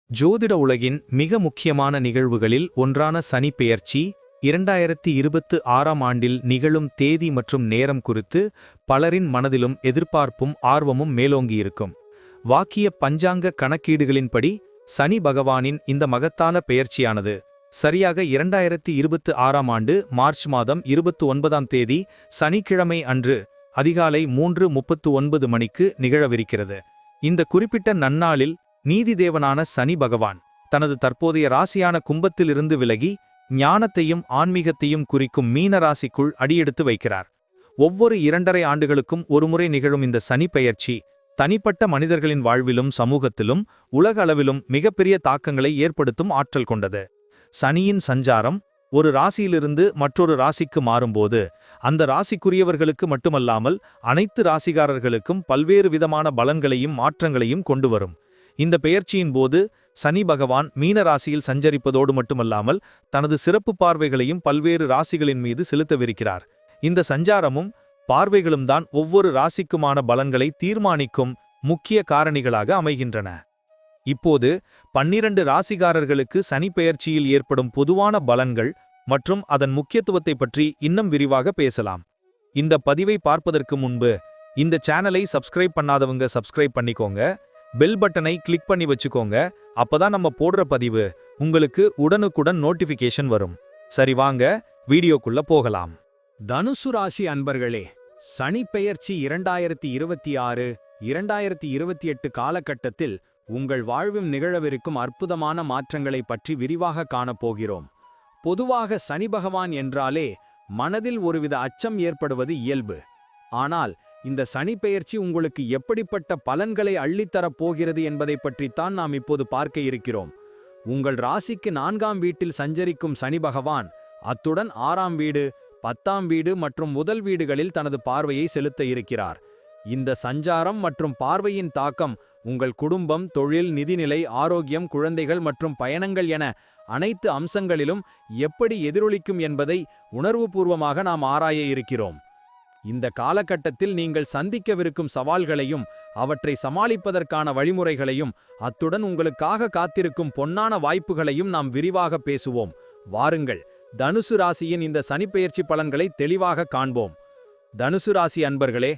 ஜோதிட உலகின் மிக முக்கியமான நிகழ்வுகளில் ஒன்றான சனி பெயர்ச்சி 2026ஆம் ஆண்டில் நிகழும் தேதி மற்றும் நேரம் குறித்து பலரின் மனதிலும் எதிர்பார்ப்பும் ஆர்வமும் மேலோங்கியிருக்கும். வாக்கிய பஞ்சாங்க கணக்கீடுகளின்படி சனி பகவானின் இந்த மகத்தான பெயர்ச்சியானது சரியாக 2026ஆம் ஆண்டு மார்ச் மாதம் 29ஆம் தேதி சனிக்கிழமை அன்று அதிகாலை 3:39 மணிக்கு நிகழவிருக்கிறது. இந்த குறிப்பிட்ட நன்னாளில் நீதிதேவனான சனி பகவான் தனது தற்போதைய ராசியான கும்பத்திலிருந்து விலகி ஞானத்தையும் ஆன்மீகத்தையும் குறிக்கும் மீன ராசிக்குள் அடியெடுத்து வைக்கிறார். ஒவ்வொரு 2.5 ஆண்டுகளுக்கும் ஒருமுறை நிகழும் இந்த சனி பெயர்ச்சி தனிப்பட்ட மனிதர்களின் வாழ்விலும் சமூகத்திலும் உலக அளவிலும் மிகப்பெரிய தாக்கங்களை ஏற்படுத்தும் ஆற்றல் கொண்டது. சனியின் சஞ்சாரம் ஒரு ராசியிலிருந்து மற்றொரு ராசிக்கு மாறும்போது அந்த ராசிக்குரியவர்களுக்கு மட்டுமல்லாமல் அனைத்து ராசிகாரர்களுக்கும் பல்வேறு விதமான பலன்களையும் மாற்றங்களையும் கொண்டு வரும். இந்த பெயர்ச்சியின் போது சனி பகவான் மீன ராசியில் சஞ்சரிப்பதோடு மட்டுமல்லாமல் தனது சிறப்பு பார்வைகளையும் பல்வேறு ராசிகளின் மீது செலுத்தவிருக்கிறார். இந்த சஞ்சாரமும் பார்வைகளும் தான் ஒவ்வொரு ராசிக்குமான பலன்களை தீர்மானிக்கும் முக்கிய காரணிகளாக அமைகின்றன. இப்போது 12 ராசிகாரர்களுக்கு சனி பெயர்ச்சியில் ஏற்படும் பொதுவான பலன்கள் மற்றும் அதன் முக்கியத்துவத்தை பற்றி இன்னும் விரிவாக பேசலாம். இந்த பதிவை பார்ப்பதற்கு முன்பு இந்த சேனலை சப்ஸ்கிரைப் பண்ணாதவங்க சப்ஸ்கிரைப் பண்ணிக்கோங்க, பெல் பட்டனை கிளிக் பண்ணி வச்சுக்கோங்க. அப்பதான் நம்ம போடுற பதிவு உங்களுக்கு உடனுக்குடன் நோட்டிஃபிகேஷன் வரும். சரி, வாங்க வீடியோக்குள்ள போகலாம். தனுசு ராசி அன்பர்களே, சனி பெயர்ச்சி 2026-2028 காலகட்டத்தில் உங்கள் வாழ்வில் நிகழவிருக்கும் அற்புதமான மாற்றங்களை பற்றி விரிவாக காணப்போகிறோம். பொதுவாக சனி பகவான் என்றாலே மனதில் ஒருவித அச்சம் ஏற்படுவது இயல்பு. ஆனால் இந்த சனி பெயர்ச்சி உங்களுக்கு எப்படிப்பட்ட பலன்களை அள்ளித்தரப் போகிறது என்பதை பற்றித்தான் நாம் இப்போது பார்க்க இருக்கிறோம். உங்கள் ராசிக்கு 4ஆம் வீட்டில் சஞ்சரிக்கும் சனி பகவான் அத்துடன் 6ஆம் வீடு, 10ஆம் வீடு மற்றும் முதல் வீடுகளில் தனது பார்வையை செலுத்த இருக்கிறார். இந்த சஞ்சாரம் மற்றும் பார்வையின் தாக்கம் உங்கள் குடும்பம், தொழில், நிதிநிலை, ஆரோக்கியம், குழந்தைகள் மற்றும் பயணங்கள் என அனைத்து அம்சங்களிலும் எப்படி எதிரொலிக்கும் என்பதை உணர்வுபூர்வமாக நாம் ஆராய இருக்கிறோம். இந்த காலகட்டத்தில் நீங்கள் சந்திக்கவிருக்கும் சவால்களையும் அவற்றை சமாளிப்பதற்கான வழிமுறைகளையும் அத்துடன் உங்களுக்காக காத்திருக்கும் பொன்னான வாய்ப்புகளையும் நாம் விரிவாக பேசுவோம். வாருங்கள், தனுசு ராசியின் இந்த சனிப்பெயர்ச்சி பலன்களை தெளிவாக காண்போம். தனுசு ராசி அன்பர்களே,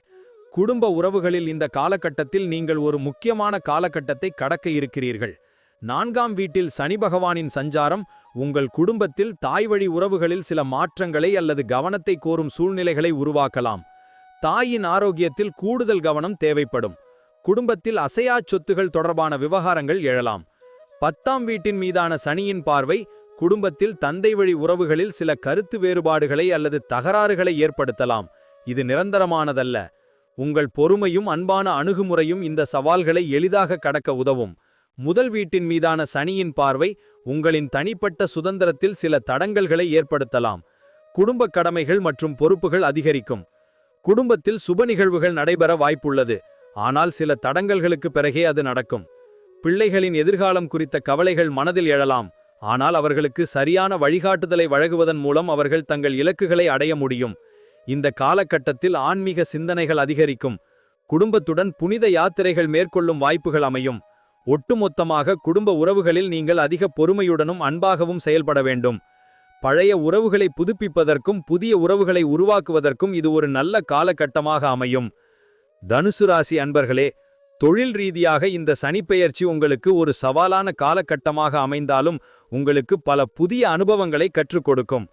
குடும்ப உறவுகளில் இந்த காலகட்டத்தில் நீங்கள் ஒரு முக்கியமான காலகட்டத்தை கடக்க இருக்கிறீர்கள். 4ஆம் வீட்டில் சனி பகவானின் சஞ்சாரம் உங்கள் குடும்பத்தில் தாய்வழி உறவுகளில் சில மாற்றங்களை அல்லது கவனத்தை கோரும் சூழ்நிலைகளை உருவாக்கலாம். தாயின் ஆரோக்கியத்தில் கூடுதல் கவனம் தேவைப்படும். குடும்பத்தில் அசையா சொத்துகள் தொடர்பான விவகாரங்கள் எழலாம். 10ஆம் வீட்டின் மீதான சனியின் பார்வை குடும்பத்தில் தந்தை வழி உறவுகளில் சில கருத்து வேறுபாடுகளை அல்லது தகராறுகளை ஏற்படுத்தலாம். இது நிரந்தரமானதல்ல. உங்கள் பொறுமையும் அன்பான அணுகுமுறையும் இந்த சவால்களை எளிதாக கடக்க உதவும். முதல் வீட்டின் மீதான சனியின் பார்வை உங்களின் தனிப்பட்ட சுதந்திரத்தில் சில தடங்கல்களை ஏற்படுத்தலாம். குடும்ப கடமைகள் மற்றும் பொறுப்புகள் அதிகரிக்கும். குடும்பத்தில் சுப நிகழ்வுகள் நடைபெற வாய்ப்புள்ளது. ஆனால் சில தடங்கல்களுக்கு பிறகே அது நடக்கும். பிள்ளைகளின் எதிர்காலம் குறித்த கவலைகள் மனதில் எழலாம். ஆனால் அவர்களுக்கு சரியான வழிகாட்டுதலை வழங்குவதன் மூலம் அவர்கள் தங்கள் இலக்குகளை அடைய முடியும். இந்த காலகட்டத்தில் ஆன்மீக சிந்தனைகள் அதிகரிக்கும். குடும்பத்துடன் புனித யாத்திரைகள் மேற்கொள்ளும் வாய்ப்புகள் அமையும். ஒட்டுமொத்தமாக குடும்ப உறவுகளில் நீங்கள் அதிக பொறுமையுடனும் அன்பாகவும் செயல்பட வேண்டும். பழைய உறவுகளை புதுப்பிப்பதற்கும் புதிய உறவுகளை உருவாக்குவதற்கும் இது ஒரு நல்ல காலகட்டமாக அமையும். தனுசு ராசி அன்பர்களே, தொழில் ரீதியாக இந்த சனிப்பெயர்ச்சி உங்களுக்கு ஒரு சவாலான காலகட்டமாக அமைந்தாலும் உங்களுக்கு பல புதிய அனுபவங்களை கற்றுக் கொடுக்கும்.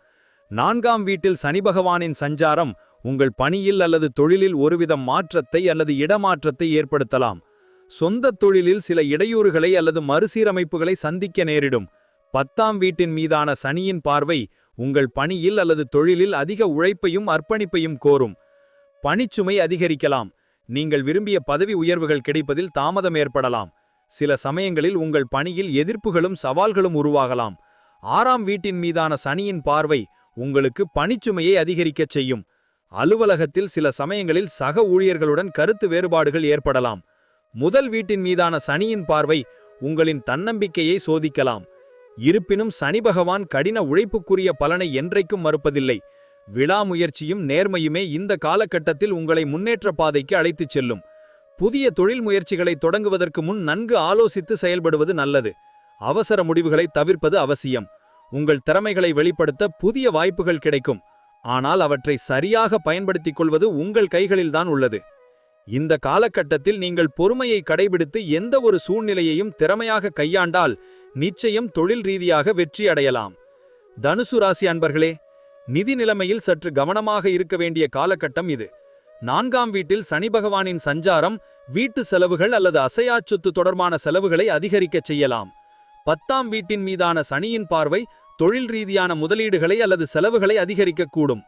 4ஆம் வீட்டில் சனி பகவானின் சஞ்சாரம் உங்கள் பணியில் அல்லது தொழிலில் ஒருவித மாற்றத்தை அல்லது இடமாற்றத்தை ஏற்படுத்தலாம். சொந்த தொழிலில் சில இடையூறுகளை அல்லது மறுசீரமைப்புகளை சந்திக்க நேரிடும். 10ஆம் வீட்டின் மீதான சனியின் பார்வை உங்கள் பணியில் அல்லது தொழிலில் அதிக உழைப்பையும் அர்ப்பணிப்பையும் கோரும். பணிச்சுமை அதிகரிக்கலாம். நீங்கள் விரும்பிய பதவி உயர்வுகள் கிடைப்பதில் தாமதம் ஏற்படலாம். சில சமயங்களில் உங்கள் பணியில் எதிர்ப்புகளும் சவால்களும் உருவாகலாம். 6ஆம் வீட்டின் மீதான சனியின் பார்வை உங்களுக்கு பணிச்சுமையை அதிகரிக்கச் செய்யும். அலுவலகத்தில் சில சமயங்களில் சக ஊழியர்களுடன் கருத்து வேறுபாடுகள் ஏற்படலாம். முதல் வீட்டின் மீதான சனியின் பார்வை உங்களின் தன்னம்பிக்கையை சோதிக்கலாம். இருப்பினும் சனி பகவான் கடின உழைப்புக்குரிய பலனை என்றைக்கும் மறுப்பதில்லை. விடாமுயற்சியும் நேர்மையுமே இந்த காலகட்டத்தில் உங்களை முன்னேற்ற பாதைக்கு அழைத்துச் செல்லும். புதிய தொழில் முயற்சிகளை தொடங்குவதற்கு முன் நன்கு ஆலோசித்து செயல்படுவது நல்லது. அவசர முடிவுகளை தவிர்ப்பது அவசியம். உங்கள் திறமைகளை வெளிப்படுத்த புதிய வாய்ப்புகள் கிடைக்கும். ஆனால் அவற்றை சரியாக பயன்படுத்திக் கொள்வது உங்கள் கைகளில்தான் உள்ளது. இந்த காலகட்டத்தில் நீங்கள் பொறுமையை கடைபிடித்து எந்த ஒரு சூழ்நிலையையும் திறமையாக கையாண்டால் நிச்சயம் தொழில் ரீதியாக வெற்றி அடையலாம். தனுசு ராசி அன்பர்களே, நிதி நிலைமையில் சற்று கவனமாக இருக்க வேண்டிய காலகட்டம் இது. 4ஆம் வீட்டில் சனி பகவானின் சஞ்சாரம் வீட்டு செலவுகள் அல்லது அசையா சொத்து தொடர்பான செலவுகளை அதிகரிக்கச் செய்யலாம். 10ஆம் வீட்டின் மீதான சனியின் பார்வை தொழில் ரீதியான முதலீடுகளை அல்லது செலவுகளை அதிகரிக்கக்கூடும்.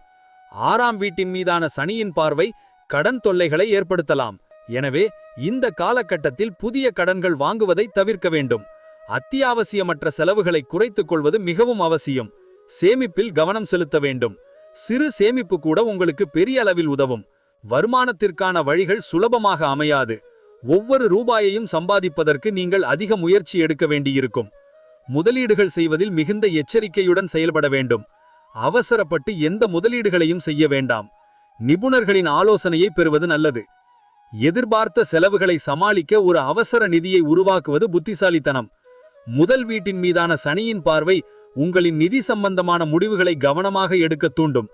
6ஆம் வீட்டின் மீதான சனியின் பார்வை கடன் தொல்லைகளை ஏற்படுத்தலாம். எனவே இந்த காலகட்டத்தில் புதிய கடன்கள் வாங்குவதை தவிர்க்க வேண்டும். அத்தியாவசியமற்ற செலவுகளை குறைத்துக் கொள்வது மிகவும் அவசியம். சேமிப்பில் கவனம் செலுத்த வேண்டும். சிறு சேமிப்பு கூட உங்களுக்கு பெரிய அளவில் உதவும். வருமானத்திற்கான வழிகள் சுலபமாக அமையாது. ஒவ்வொரு ரூபாயையும் சம்பாதிப்பதற்கு நீங்கள் அதிக முயற்சி எடுக்க வேண்டியிருக்கும். முதலீடுகள் செய்வதில் மிகுந்த எச்சரிக்கையுடன் செயல்பட வேண்டும். அவசரப்பட்டு எந்த முதலீடுகளையும் செய்ய வேண்டாம். நிபுணர்களின் ஆலோசனையை பெறுவது நல்லது. எதிர்பார்த்த செலவுகளை சமாளிக்க ஒரு அவசர நிதியை உருவாக்குவது புத்திசாலித்தனம். முதல் வீட்டின் மீதான சனியின் பார்வை உங்களின் நிதி சம்பந்தமான முடிவுகளை கவனமாக எடுக்க தூண்டும்.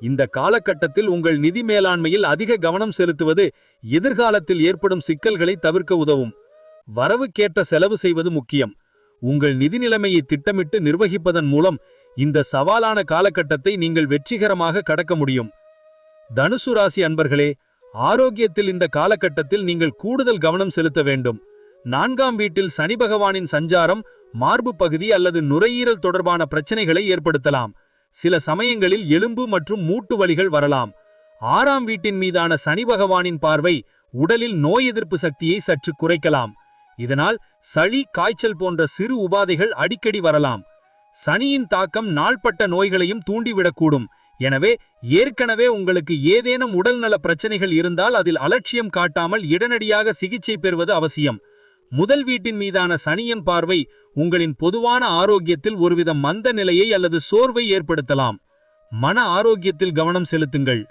இந்த காலகட்டத்தில் உங்கள் நிதி மேலாண்மையில் அதிக கவனம் செலுத்துவது எதிர்காலத்தில் ஏற்படும் சிக்கல்களை தவிர்க்க உதவும். வரவுக்கேற்ற செலவு செய்வது முக்கியம். உங்கள் நிதி நிலைமையை திட்டமிட்டு நிர்வகிப்பதன் மூலம் இந்த சவாலான காலகட்டத்தை நீங்கள் வெற்றிகரமாக கடக்க முடியும். தனுசு ராசி அன்பர்களே, ஆரோக்கியத்தில் இந்த காலகட்டத்தில் நீங்கள் கூடுதல் கவனம் செலுத்த வேண்டும். 4ஆம் வீட்டில் சனி பகவானின் சஞ்சாரம் மார்பு பகுதி அல்லது நுரையீரல் தொடர்பான பிரச்சனைகளை ஏற்படுத்தலாம். சில சமயங்களில் எலும்பு மற்றும் மூட்டு வலிகள் வரலாம். 6ஆம் வீட்டின் மீதான சனி பகவானின் பார்வை உடலில் நோய் எதிர்ப்பு சக்தியை சற்று குறைக்கலாம். இதனால் சளி, காய்ச்சல் போன்ற சிறு உபாதைகள் அடிக்கடி வரலாம். சனியின் தாக்கம் நாள்பட்ட நோய்களையும் தூண்டிவிடக்கூடும். எனவே ஏற்கனவே உங்களுக்கு ஏதேனும் உடல்நல பிரச்சனைகள் இருந்தால் அதில் அலட்சியம் காட்டாமல் உடனடியாக சிகிச்சை பெறுவது அவசியம். முதல் வீட்டின் மீதான சனியின் பார்வை உங்களின் பொதுவான ஆரோக்கியத்தில் ஒருவித மந்த நிலையை அல்லது சோர்வை ஏற்படுத்தலாம். மன ஆரோக்கியத்தில் கவனம் செலுத்துங்கள்.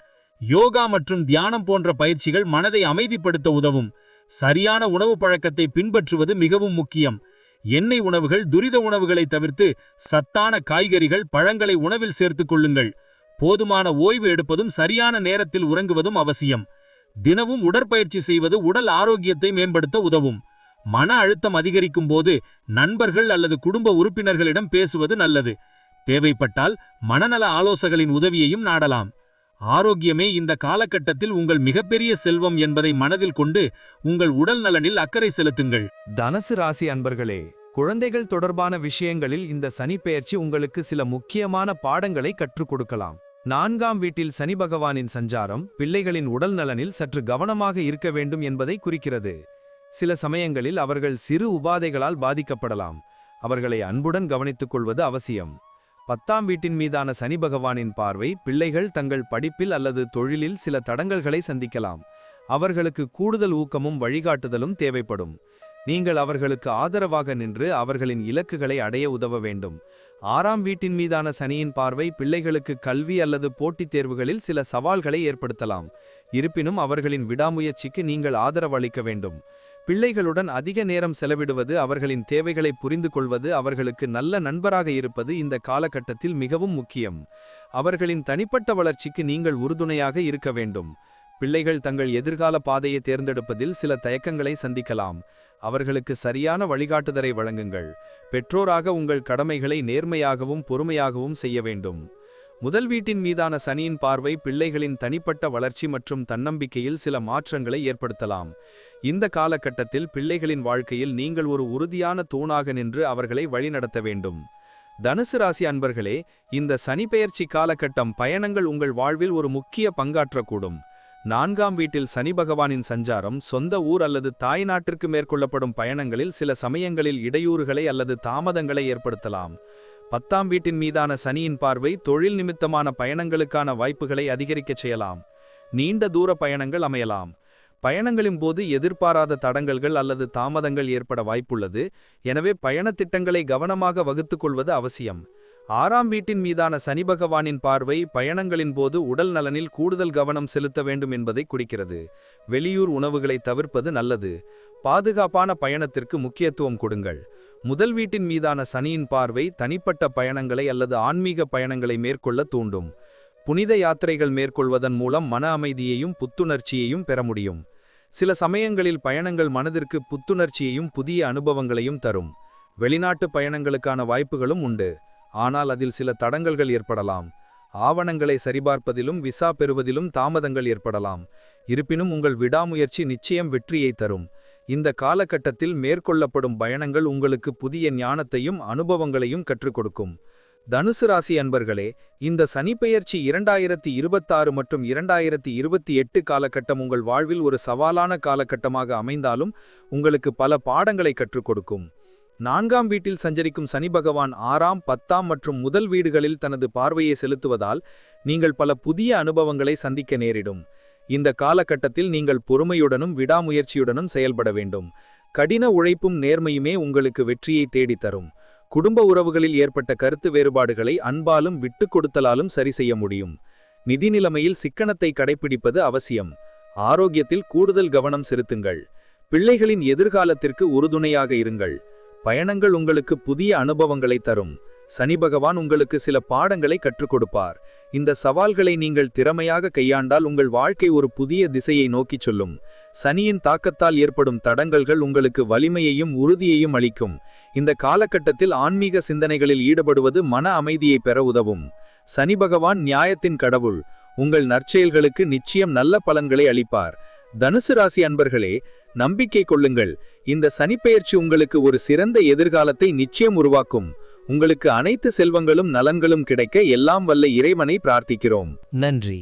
யோகா மற்றும் தியானம் போன்ற பயிற்சிகள் மனதை அமைதிப்படுத்த உதவும். சரியான உணவு பழக்கத்தை பின்பற்றுவது மிகவும் முக்கியம். எண்ணெய் உணவுகள், துரித உணவுகளை தவிர்த்து சத்தான காய்கறிகள், பழங்களை உணவில் சேர்த்துக் கொள்ளுங்கள். போதுமான ஓய்வு எடுப்பதும் சரியான நேரத்தில் உறங்குவதும் அவசியம். தினமும் உடற்பயிற்சி செய்வது உடல் ஆரோக்கியத்தை மேம்படுத்த உதவும். மன அழுத்தம் அதிகரிக்கும் போது நண்பர்கள் அல்லது குடும்ப உறுப்பினர்களிடம் பேசுவது நல்லது. தேவைப்பட்டால் மனநல ஆலோசகரின் உதவியையும் நாடலாம். ஆரோக்கியமே இந்த காலகட்டத்தில் உங்கள் மிகப்பெரிய செல்வம் என்பதை மனதில் கொண்டு உங்கள் உடல் நலனில் அக்கறை செலுத்துங்கள். தனுசு ராசி அன்பர்களே, குழந்தைகள் தொடர்பான விஷயங்களில் இந்த சனி பெயர்ச்சி உங்களுக்கு சில முக்கியமான பாடங்களை கற்றுக் கொடுக்கலாம். 4ஆம் வீட்டில் சனி பகவானின் சஞ்சாரம் பிள்ளைகளின் உடல் நலனில் சற்று கவனமாக இருக்க வேண்டும் என்பதை குறிக்கிறது. சில சமயங்களில் அவர்கள் சிறு உபாதைகளால் பாதிக்கப்படலாம். அவர்களை அன்புடன் கவனித்துக் கொள்வது அவசியம். 10ஆம் வீட்டின் மீதான சனி பகவானின் பார்வை பிள்ளைகள் தங்கள் படிப்பில் அல்லது தொழிலில் சில தடங்கல்களை சந்திக்கலாம். அவர்களுக்கு கூடுதல் ஊக்கமும் வழிகாட்டுதலும் தேவைப்படும். நீங்கள் அவர்களுக்கு ஆதரவாக நின்று அவர்களின் இலக்குகளை அடைய உதவ வேண்டும். 6ஆம் வீட்டின் மீதான சனியின் பார்வை பிள்ளைகளுக்கு கல்வி அல்லது போட்டித் தேர்வுகளில் சில சவால்களை ஏற்படுத்தலாம். இருப்பினும் அவர்களின் விடாமுயற்சிக்கு நீங்கள் ஆதரவு அளிக்க வேண்டும். பிள்ளைகளுடன் அதிக நேரம் செலவிடுவது, அவர்களின் தேவைகளை புரிந்து கொள்வது, அவர்களுக்கு நல்ல நண்பராக இருப்பது இந்த காலகட்டத்தில் மிகவும் முக்கியம். அவர்களின் தனிப்பட்ட வளர்ச்சிக்கு நீங்கள் உறுதுணையாக இருக்க வேண்டும். பிள்ளைகள் தங்கள் எதிர்கால பாதையை தேர்ந்தெடுப்பதில் சில தயக்கங்களை சந்திக்கலாம். அவர்களுக்கு சரியான வழிகாட்டுதலை வழங்குங்கள். பெற்றோராக உங்கள் கடமைகளை நேர்மையாகவும் பொறுமையாகவும் செய்ய வேண்டும். முதல் வீட்டின் மீதான சனியின் பார்வை பிள்ளைகளின் தனிப்பட்ட வளர்ச்சி மற்றும் தன்னம்பிக்கையில் சில மாற்றங்களை ஏற்படுத்தலாம். இந்த காலகட்டத்தில் பிள்ளைகளின் வாழ்க்கையில் நீங்கள் ஒரு உறுதியான தூணாக நின்று அவர்களை வழிநடத்த வேண்டும். தனுசு ராசி அன்பர்களே, இந்த சனி பெயர்ச்சி காலகட்டம் பயணங்கள் உங்கள் வாழ்வில் ஒரு முக்கிய பங்காற்றக்கூடும். 4ஆம் வீட்டில் சனி பகவானின் சஞ்சாரம் சொந்த ஊர் அல்லது தாய் நாட்டிற்கு மேற்கொள்ளப்படும் பயணங்களில் சில சமயங்களில் இடையூறுகளை அல்லது தாமதங்களை ஏற்படுத்தலாம். 10ஆம் வீட்டின் மீதான சனியின் பார்வை தொழில் நிமித்தமான பயணங்களுக்கான வாய்ப்புகளை அதிகரிக்கச் செய்யலாம். நீண்ட தூர பயணங்கள் அமையலாம். பயணங்களின் போது எதிர்பாராத தடங்கல்கள் அல்லது தாமதங்கள் ஏற்பட வாய்ப்புள்ளது. எனவே பயணத் திட்டங்களை கவனமாக வகுத்துக் கொள்வது அவசியம். 6ஆம் வீட்டின் மீதான சனி பகவானின் பார்வை பயணங்களின் போது உடல் நலனில் கூடுதல் கவனம் செலுத்த வேண்டும் என்பதை குறிக்கிறது. வெளியூர் உணவுகளை தவிர்ப்பது நல்லது. பாதுகாப்பான பயணத்திற்கு முக்கியத்துவம் கொடுங்கள். முதல் வீட்டின் மீதான சனியின் பார்வை தனிப்பட்ட பயணங்களை அல்லது ஆன்மீக பயணங்களை மேற்கொள்ள தூண்டும். புனித யாத்திரைகள் மேற்கொள்வதன் மூலம் மன அமைதியையும் புத்துணர்ச்சியையும் பெற முடியும். சில சமயங்களில் பயணங்கள் மனதிற்கு புத்துணர்ச்சியையும் புதிய அனுபவங்களையும் தரும். வெளிநாட்டு பயணங்களுக்கான வாய்ப்புகளும் உண்டு, ஆனால் அதில் சில தடங்கல்கள் ஏற்படலாம். ஆவணங்களை சரிபார்ப்பதிலும் விசா பெறுவதிலும் தாமதங்கள் ஏற்படலாம். இருப்பினும் உங்கள் விடாமுயற்சி நிச்சயம் வெற்றியை தரும். இந்த காலகட்டத்தில் மேற்கொள்ளப்படும் பயணங்கள் உங்களுக்கு புதிய ஞானத்தையும் அனுபவங்களையும் கற்றுக் கொடுக்கும். தனுசு ராசி அன்பர்களே, இந்த சனிப்பெயர்ச்சி 2026 மற்றும் 2028 காலகட்டம் உங்கள் வாழ்வில் ஒரு சவாலான காலகட்டமாக அமைந்தாலும் உங்களுக்கு பல பாடங்களை கற்றுக் கொடுக்கும். 4ஆம் வீட்டில் சஞ்சரிக்கும் சனி பகவான் 6ஆம் 10ஆம் மற்றும் முதல் வீடுகளில் தனது பார்வையை செலுத்துவதால் நீங்கள் பல புதிய அனுபவங்களை சந்திக்க நேரிடும். இந்த காலகட்டத்தில் நீங்கள் பொறுமையுடனும் விடாமுயற்சியுடனும் செயல்பட வேண்டும். கடின உழைப்பும் நேர்மையுமே உங்களுக்கு வெற்றியை தேடித்தரும். குடும்ப உறவுகளில் ஏற்பட்ட கருத்து வேறுபாடுகளை அன்பாலும் விட்டுக் கொடுத்தலாலும் சரி செய்ய முடியும். நிதி நிலைமையில் சிக்கனத்தை கடைபிடிப்பது அவசியம். ஆரோக்கியத்தில் கூடுதல் கவனம் செலுத்துங்கள். பிள்ளைகளின் எதிர்காலத்திற்கு உறுதுணையாக இருங்கள். பயணங்கள் உங்களுக்கு புதிய அனுபவங்களை தரும். சனி பகவான் உங்களுக்கு சில பாடங்களை கற்றுக் கொடுப்பார். இந்த சவால்களை நீங்கள் திறமையாக கையாண்டால் உங்கள் வாழ்க்கை ஒரு புதிய திசையை நோக்கிச் சொல்லும். சனியின் தாக்கத்தால் ஏற்படும் தடங்கல்கள் உங்களுக்கு வலிமையையும் உறுதியையும் அளிக்கும். இந்த காலகட்டத்தில் ஆன்மீக சிந்தனைகளில் ஈடுபடுவது மன அமைதியை பெற உதவும். சனி பகவான் நியாயத்தின் கடவுள். உங்கள் நற்செயல்களுக்கு நிச்சயம் நல்ல பலன்களை அளிப்பார். தனுசு ராசி அன்பர்களே, நம்பிக்கை கொள்ளுங்கள். இந்த சனிப்பெயர்ச்சி உங்களுக்கு ஒரு சிறந்த எதிர்காலத்தை நிச்சயம் உருவாக்கும். உங்களுக்கு அனைத்து செல்வங்களும் நலன்களும் கிடைக்க எல்லாம் வல்ல இறைவனை பிரார்த்திக்கிறோம். நன்றி.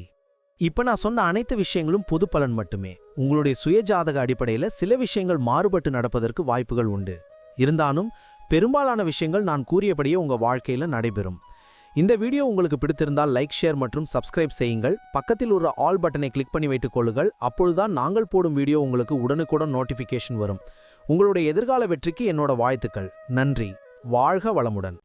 இப்ப நான் சொன்ன அனைத்து விஷயங்களும் பொது பலன் மட்டுமே. உங்களுடைய சுயஜாதக அடிப்படையில சில விஷயங்கள் மாறுபட்டு நடப்பதற்கு வாய்ப்புகள் உண்டு. இருந்தாலும் பெரும்பாலான விஷயங்கள் நான் கூறியபடியே உங்க வாழ்க்கையில நடைபெறும். இந்த வீடியோ உங்களுக்கு பிடித்திருந்தால் லைக், ஷேர் மற்றும் சப்ஸ்கிரைப் செய்யுங்கள். பக்கத்தில் ஒரு ஆல் பட்டனை கிளிக் பண்ணி வைத்துக் கொள்ளுங்கள். அப்பொழுதுதான் நாங்கள் போடும் வீடியோ உங்களுக்கு உடனுக்குடன் நோட்டிஃபிகேஷன் வரும். உங்களுடைய எதிர்கால வெற்றிக்கு என்னோட வாழ்த்துக்கள். நன்றி. வாழ்க வளமுடன்.